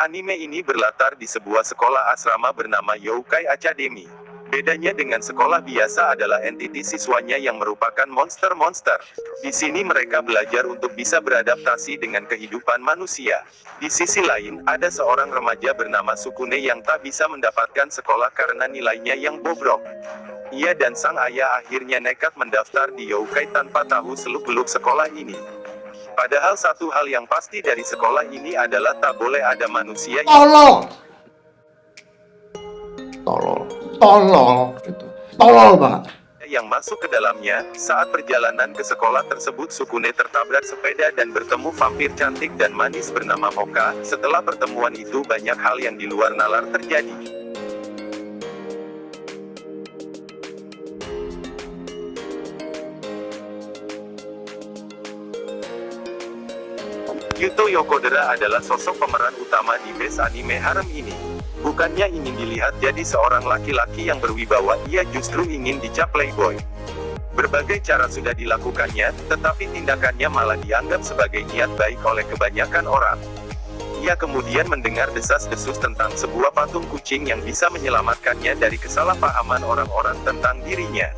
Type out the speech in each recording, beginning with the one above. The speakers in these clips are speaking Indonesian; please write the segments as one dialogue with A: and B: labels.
A: Anime ini berlatar di sebuah sekolah asrama bernama Youkai Academy. Bedanya dengan sekolah biasa adalah entiti siswanya yang merupakan monster-monster. Di sini mereka belajar untuk bisa beradaptasi dengan kehidupan manusia. Di sisi lain, ada seorang remaja bernama Sukune yang tak bisa mendapatkan sekolah karena nilainya yang bobrok. Ia dan sang ayah akhirnya nekat mendaftar di Youkai tanpa tahu seluk-beluk sekolah ini. Padahal satu hal yang pasti dari sekolah ini adalah tak boleh ada manusia
B: tolol gitu, tolol banget.
A: yang masuk ke dalamnya. Saat perjalanan ke sekolah tersebut, Sukune tertabrak sepeda dan bertemu vampir cantik dan manis bernama Moka. Setelah pertemuan itu banyak hal yang di luar nalar terjadi. Yuto Yokodera adalah sosok pemeran utama di base anime harem ini. Bukannya ingin dilihat jadi seorang laki-laki yang berwibawa, ia justru ingin dicap playboy. Berbagai cara sudah dilakukannya, tetapi tindakannya malah dianggap sebagai niat baik oleh kebanyakan orang. Ia kemudian mendengar desas-desus tentang sebuah patung kucing yang bisa menyelamatkannya dari kesalahpahaman orang-orang tentang dirinya.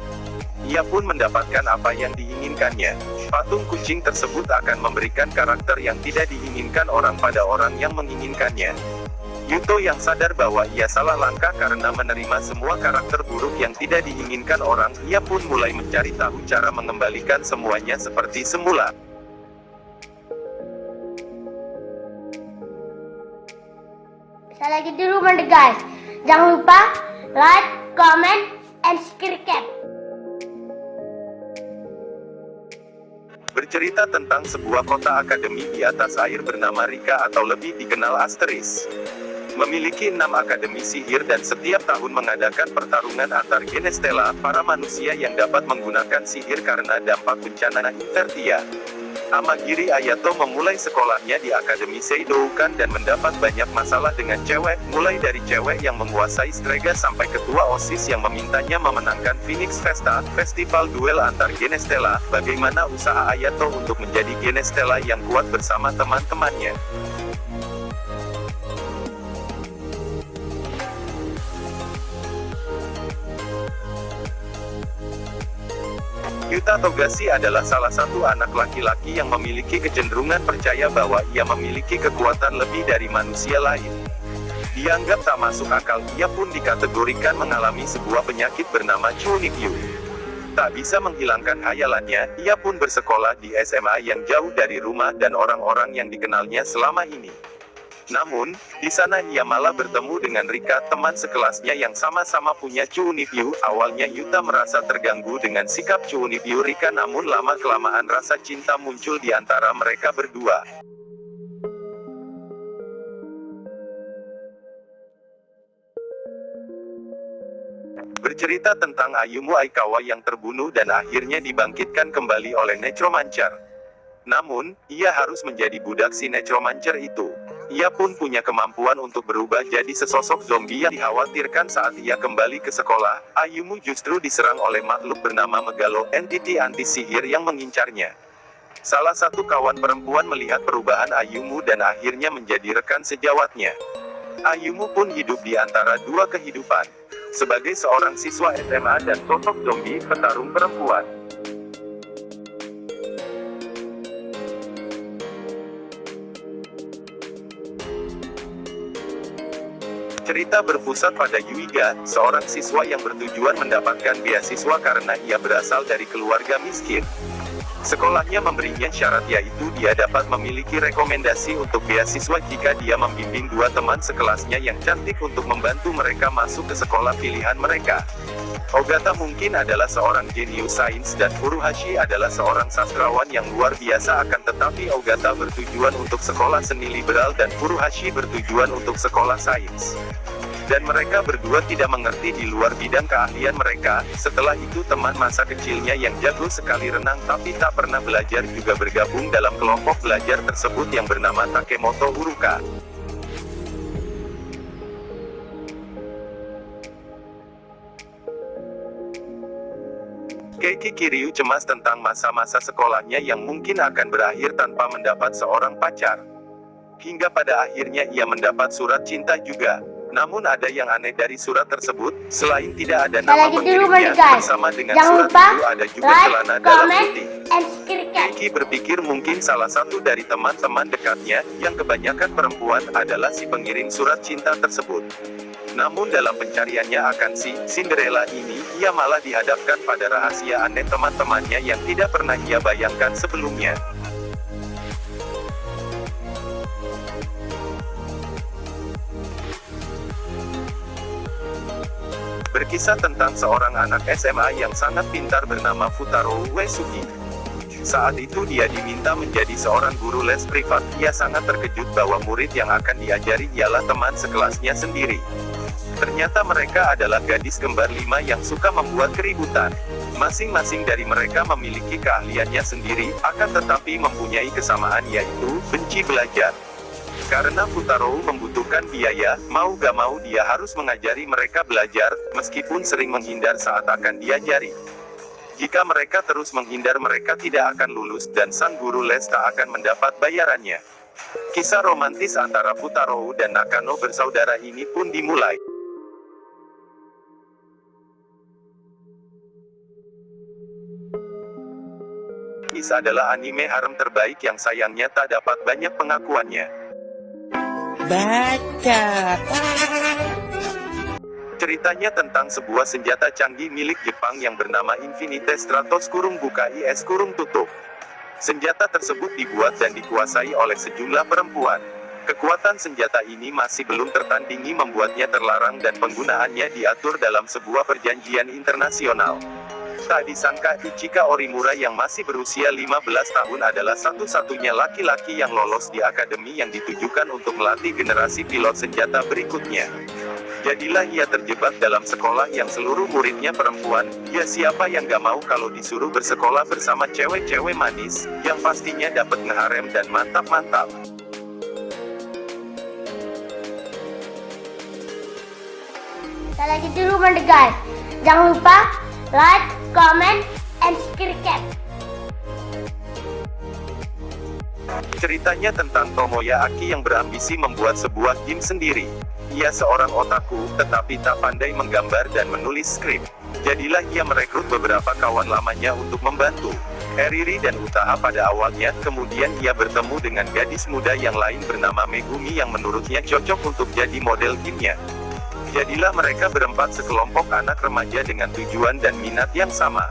A: Ia pun mendapatkan apa yang diinginkannya. Patung kucing tersebut akan memberikan karakter yang tidak diinginkan orang pada orang yang menginginkannya. Yuto yang sadar bahwa ia salah langkah karena menerima semua karakter buruk yang tidak diinginkan orang, ia pun mulai mencari tahu cara mengembalikan semuanya seperti semula.
C: Bisa lagi di rumah deh guys. Jangan lupa like, comment, and subscribe.
A: Bercerita tentang sebuah kota akademi di atas air bernama Rika atau lebih dikenal Asteris. Memiliki 6 akademi sihir dan setiap tahun mengadakan pertarungan antar genestela, para manusia yang dapat menggunakan sihir karena dampak bencana Invertia. Amagiri Ayato memulai sekolahnya di Akademi Seidoukan dan mendapat banyak masalah dengan cewek, mulai dari cewek yang menguasai Strega sampai ketua OSIS yang memintanya memenangkan Phoenix Festa, festival duel antar genestela. Bagaimana usaha Ayato untuk menjadi genestela yang kuat bersama teman-temannya. Yuta Togashi adalah salah satu anak laki-laki yang memiliki kecenderungan percaya bahwa ia memiliki kekuatan lebih dari manusia lain. Dianggap tak masuk akal, ia pun dikategorikan mengalami sebuah penyakit bernama Chunibyo. Tak bisa menghilangkan hayalannya, ia pun bersekolah di SMA yang jauh dari rumah dan orang-orang yang dikenalnya selama ini. Namun, di sana ia malah bertemu dengan Rika, teman sekelasnya yang sama-sama punya Chunibyo. Awalnya Yuta merasa terganggu dengan sikap Chunibyo Rika, namun lama-kelamaan rasa cinta muncul di antara mereka berdua. Bercerita tentang Ayumu Aikawa yang terbunuh dan akhirnya dibangkitkan kembali oleh Necromancer. Namun, ia harus menjadi budak si Necromancer itu. Ia pun punya kemampuan untuk berubah jadi sesosok zombie yang dikhawatirkan saat ia kembali ke sekolah. Ayumu justru diserang oleh makhluk bernama Megalo, entiti anti-sihir yang mengincarnya. Salah satu kawan perempuan melihat perubahan Ayumu dan akhirnya menjadi rekan sejawatnya. Ayumu pun hidup di antara dua kehidupan. Sebagai seorang siswa SMA dan sosok zombie petarung perempuan. Cerita berpusat pada Yuiga, seorang siswa yang bertujuan mendapatkan beasiswa karena ia berasal dari keluarga miskin. Sekolahnya memberinya syarat, yaitu dia dapat memiliki rekomendasi untuk beasiswa jika dia membimbing dua teman sekelasnya yang cantik untuk membantu mereka masuk ke sekolah pilihan mereka. Ogata mungkin adalah seorang jenius sains dan Furuhashi adalah seorang sastrawan yang luar biasa, akan tetapi Ogata bertujuan untuk sekolah seni liberal dan Furuhashi bertujuan untuk sekolah sains. Dan mereka berdua tidak mengerti di luar bidang keahlian mereka. Setelah itu teman masa kecilnya yang jago sekali renang tapi tak pernah belajar juga bergabung dalam kelompok belajar tersebut yang bernama Takemoto Uruka. Keiki Kiryu cemas tentang masa-masa sekolahnya yang mungkin akan berakhir tanpa mendapat seorang pacar. Hingga pada akhirnya ia mendapat surat cinta juga. Namun ada yang aneh dari surat tersebut, selain tidak ada nama pengirimnya, bersama dengan
C: Jangan
A: surat
C: lupa
A: itu ada juga
C: like,
A: celana dalam
C: comment,
A: putih.
C: and subscribe.
A: Ricky berpikir mungkin salah satu dari teman-teman dekatnya, yang kebanyakan perempuan, adalah si pengirim surat cinta tersebut. Namun dalam pencariannya akan si Cinderella ini, ia malah dihadapkan pada rahasia aneh teman-temannya yang tidak pernah ia bayangkan sebelumnya. Berkisah tentang seorang anak SMA yang sangat pintar bernama Futaro Uesugi. Saat itu dia diminta menjadi seorang guru les privat. Ia sangat terkejut bahwa murid yang akan diajari ialah teman sekelasnya sendiri. Ternyata mereka adalah gadis kembar 5 yang suka membuat keributan. Masing-masing dari mereka memiliki keahliannya sendiri, akan tetapi mempunyai kesamaan yaitu, benci belajar. Karena Futaro membutuhkan biaya, mau gak mau dia harus mengajari mereka belajar, meskipun sering menghindar saat akan diajari. Jika mereka terus menghindar mereka tidak akan lulus dan sang guru les tak akan mendapat bayarannya. Kisah romantis antara Futaro dan Nakano bersaudara ini pun dimulai. This adalah anime harem terbaik yang sayangnya tak dapat banyak pengakuannya.
D: Baca.
A: Ceritanya tentang sebuah senjata canggih milik Jepang yang bernama Infinite Stratos (IS) tutup. Senjata tersebut dibuat dan dikuasai oleh sejumlah perempuan. Kekuatan senjata ini masih belum tertandingi membuatnya terlarang dan penggunaannya diatur dalam sebuah perjanjian internasional. Tak disangka Ichika Orimura yang masih berusia 15 tahun adalah satu-satunya laki-laki yang lolos di akademi yang ditujukan untuk melatih generasi pilot senjata berikutnya. Jadilah ia terjebak dalam sekolah yang seluruh muridnya perempuan. Ya siapa yang gak mau kalau disuruh bersekolah bersama cewek-cewek manis, yang pastinya dapat ngeharem dan mantap-mantap.
C: Sekali lagi dulu guys. Jangan lupa like, comment, and subscribe.
A: Ceritanya tentang Tomoya Aki yang berambisi membuat sebuah game sendiri. Ia seorang otaku, tetapi tak pandai menggambar dan menulis skrip. Jadilah ia merekrut beberapa kawan lamanya untuk membantu. Eriri dan Utaha pada awalnya, kemudian ia bertemu dengan gadis muda yang lain bernama Megumi yang menurutnya cocok untuk jadi model gamenya. Jadilah mereka berempat sekelompok anak remaja dengan tujuan dan minat yang sama.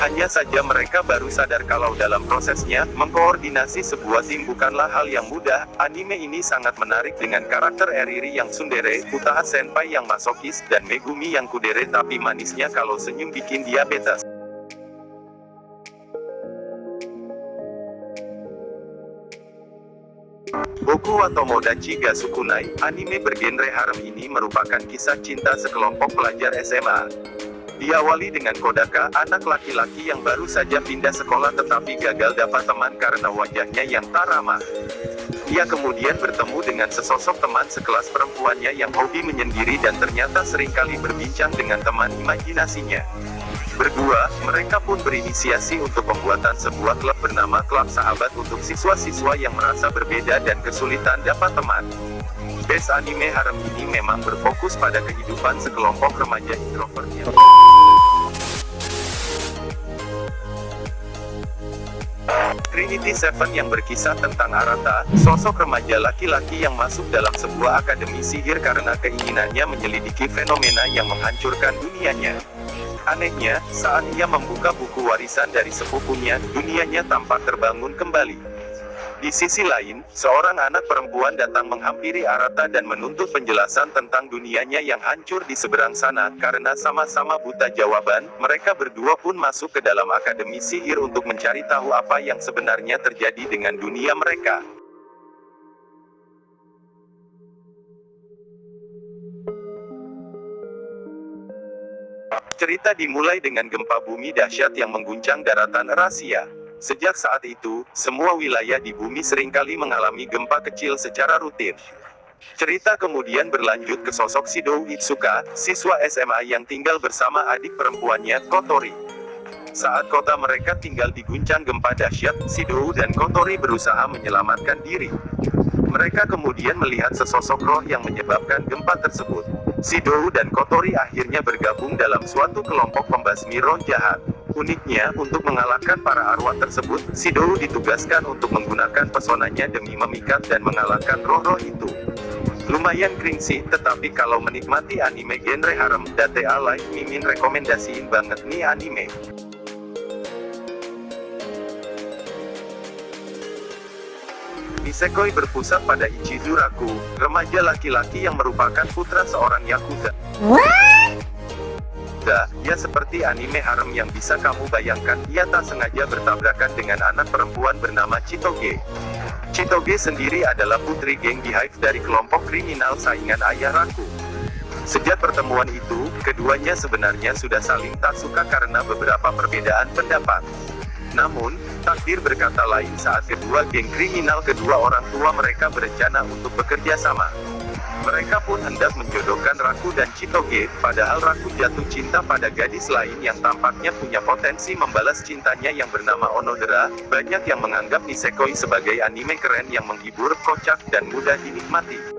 A: Hanya saja mereka baru sadar kalau dalam prosesnya, mengkoordinasi sebuah tim bukanlah hal yang mudah. Anime ini sangat menarik dengan karakter Eriri yang tsundere, Utaha senpai yang masokis, dan Megumi yang kudere tapi manisnya kalau senyum bikin diabetes. Boku wa Tomodachi ga Sukunai, anime bergenre harem ini merupakan kisah cinta sekelompok pelajar SMA. Diawali dengan Kodaka, anak laki-laki yang baru saja pindah sekolah tetapi gagal dapat teman karena wajahnya yang tak ramah. Ia kemudian bertemu dengan sesosok teman sekelas perempuannya yang hobi menyendiri dan ternyata seringkali berbincang dengan teman imajinasinya. Berdua, mereka pun berinisiasi untuk pembuatan sebuah klub bernama Klub Sahabat untuk siswa-siswa yang merasa berbeda dan kesulitan dapat teman. Base anime harem ini memang berfokus pada kehidupan sekelompok remaja introvert yang Trinity Seven yang berkisah tentang Arata, sosok remaja laki-laki yang masuk dalam sebuah akademi sihir karena keinginannya menyelidiki fenomena yang menghancurkan dunianya. Anehnya, saat ia membuka buku warisan dari sepupunya, dunianya tampak terbangun kembali. Di sisi lain, seorang anak perempuan datang menghampiri Arata dan menuntut penjelasan tentang dunianya yang hancur di seberang sana. Karena sama-sama buta jawaban, mereka berdua pun masuk ke dalam akademi sihir untuk mencari tahu apa yang sebenarnya terjadi dengan dunia mereka. Cerita dimulai dengan gempa bumi dahsyat yang mengguncang daratan Eurasia. Sejak saat itu, semua wilayah di bumi seringkali mengalami gempa kecil secara rutin. Cerita kemudian berlanjut ke sosok Shidou Itsuka, siswa SMA yang tinggal bersama adik perempuannya, Kotori. Saat kota mereka tinggal diguncang gempa dahsyat, Shidou dan Kotori berusaha menyelamatkan diri. Mereka kemudian melihat sesosok roh yang menyebabkan gempa tersebut. Shidou dan Kotori akhirnya bergabung dalam suatu kelompok pembasmi roh jahat. Uniknya, untuk mengalahkan para arwah tersebut, Shidou ditugaskan untuk menggunakan pesonanya demi memikat dan mengalahkan roh-roh itu. Lumayan cringy, tetapi kalau menikmati anime genre harem, Date Alive Mimin rekomendasiin banget nih anime. Nisekoi berpusat pada Ichizuraku, remaja laki-laki yang merupakan putra seorang yakuza. Ya seperti anime harem yang bisa kamu bayangkan, ia tak sengaja bertabrakan dengan anak perempuan bernama Chitoge. Chitoge sendiri adalah putri geng Beehive dari kelompok kriminal saingan ayah Raku. Sejak pertemuan itu, keduanya sebenarnya sudah saling tak suka karena beberapa perbedaan pendapat. Namun, takdir berkata lain saat kedua geng kriminal kedua orang tua mereka berencana untuk bekerja sama. Mereka pun hendak menjodohkan Raku dan Chitoge, padahal Raku jatuh cinta pada gadis lain yang tampaknya punya potensi membalas cintanya yang bernama Onodera. Banyak yang menganggap Nisekoi sebagai anime keren yang menghibur, kocak, dan mudah dinikmati.